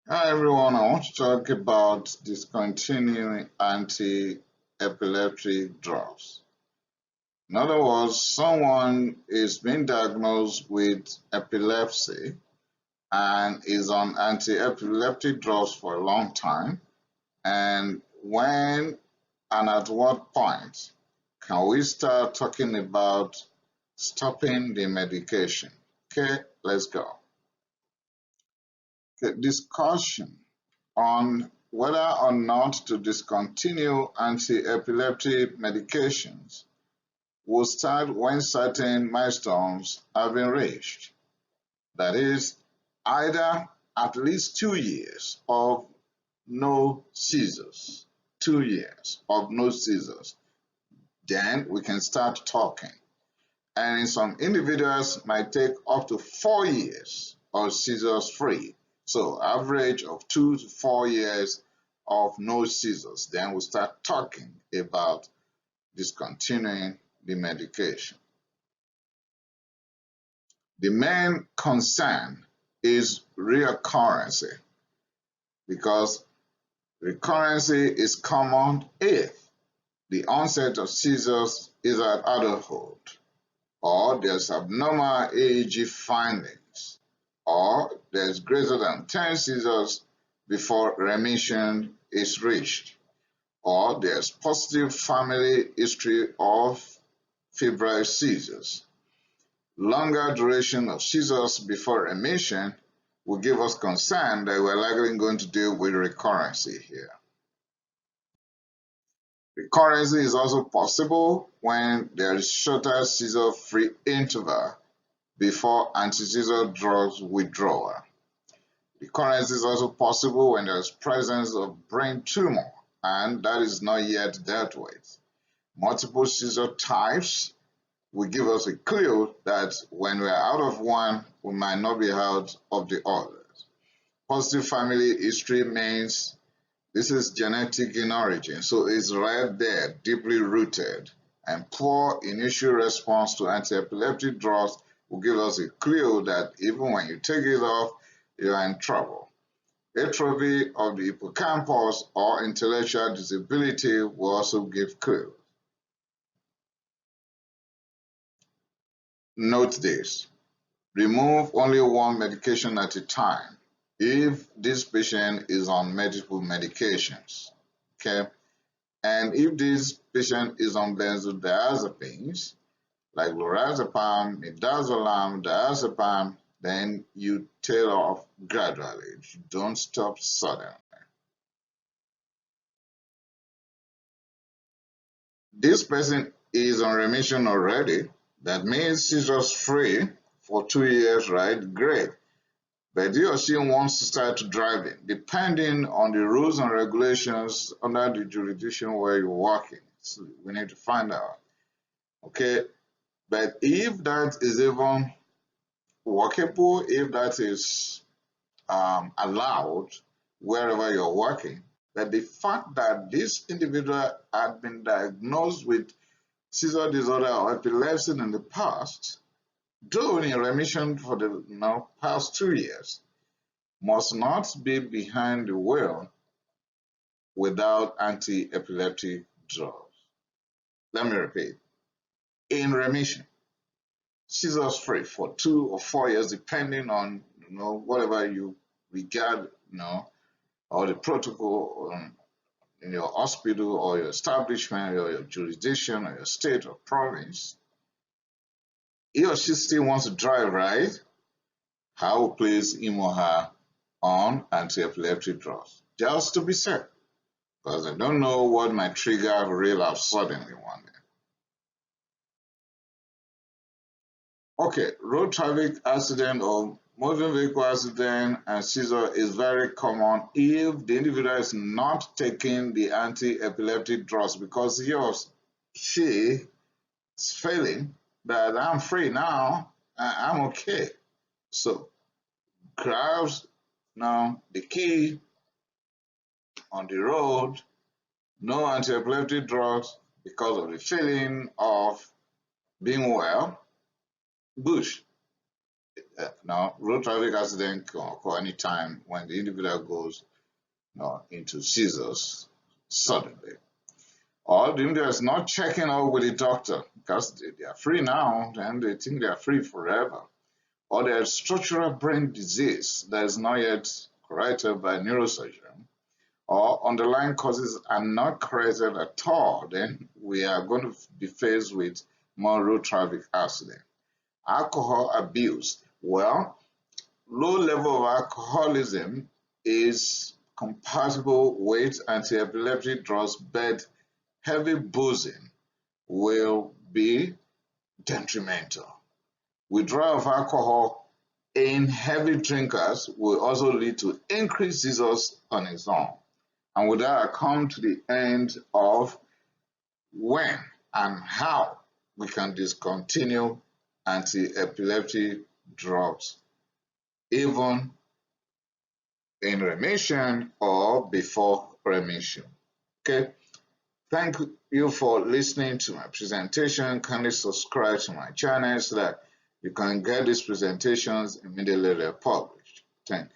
Hi everyone, I want to talk about discontinuing anti-epileptic drugs. In other words, someone is being diagnosed with epilepsy and is on anti-epileptic drugs for a long time. And when and at what point can we start talking about stopping the medication? Okay, let's go. Okay, discussion on whether or not to discontinue anti-epileptic medications will start when certain milestones have been reached. That is, either at least 2 years of no seizures, 2 years of no seizures, then we can start talking. And in some individuals might take up to 4 years of seizures free. So average of 2 to 4 years of no seizures. Then we start talking about discontinuing the medication. The main concern is reoccurrence because recurrence is common if the onset of seizures is at adulthood, or there's abnormal EEG findings, or there's greater than 10 seizures before remission is reached, or there's positive family history of febrile seizures. Longer duration of seizures before remission will give us concern that we're likely going to deal with recurrence here. Recurrence is also possible when there is shorter seizure-free interval before antiseizure drugs withdrawal. Recurrence is also possible when there is presence of brain tumor, and that is not yet dealt with. Multiple seizure types will give us a clue that when we're out of one, we might not be out of the others. Positive family history means this is genetic in origin, so it's right there, deeply rooted, and poor initial response to anti-epileptic drugs will give us a clue that even when you take it off, you are in trouble. Atrophy of the hippocampus or intellectual disability will also give clues. Note this, remove only one medication at a time if this patient is on multiple medications, okay? And if this patient is on benzodiazepines, like lorazepam, midazolam, diazepam, then you tail off gradually. You don't stop suddenly. This person is on remission already. That means seizures free for 2 years, right? Great. But he or she wants to start driving, depending on the rules and regulations under the jurisdiction where you're working. So we need to find out. Okay. But if that is even workable, if that is allowed wherever you're working, that the fact that this individual had been diagnosed with seizure disorder or epilepsy in the past, though in remission for the past 2 years, must not be behind the wheel without anti-epileptic drugs. Let me repeat, in remission, seizures free for 2 or 4 years, depending on whatever you regard, or the protocol in your hospital or your establishment or your jurisdiction or your state or province. He or she still wants to drive, right? I will place him or her on anti-epileptic drugs, just to be safe, because I don't know what might trigger a relapse suddenly one day. Okay, road traffic accident or motor vehicle accident and seizure is very common if the individual is not taking the anti-epileptic drugs because he or she is feeling that I'm free now, I'm okay. So grabs now the key on the road, no anti-epileptic drugs because of the feeling of being well, bush. Now, road traffic accident can occur anytime when the individual goes into seizures suddenly. Or the individual is not checking out with the doctor because they are free now and they think they are free forever. Or there is structural brain disease that is not yet corrected by neurosurgery, or underlying causes are not corrected at all, then we are going to be faced with more road traffic accident. Alcohol abuse. Well, low level of alcoholism is compatible with anti-epileptic drugs, but heavy boozing will be detrimental. Withdrawal of alcohol in heavy drinkers will also lead to increased seizures on its own. And with that, I come to the end of when and how we can discontinue anti-epileptic drugs, even in remission or before remission. Okay, thank you for listening to my presentation. Kindly subscribe to my channel so that you can get these presentations immediately they're published. Thank you.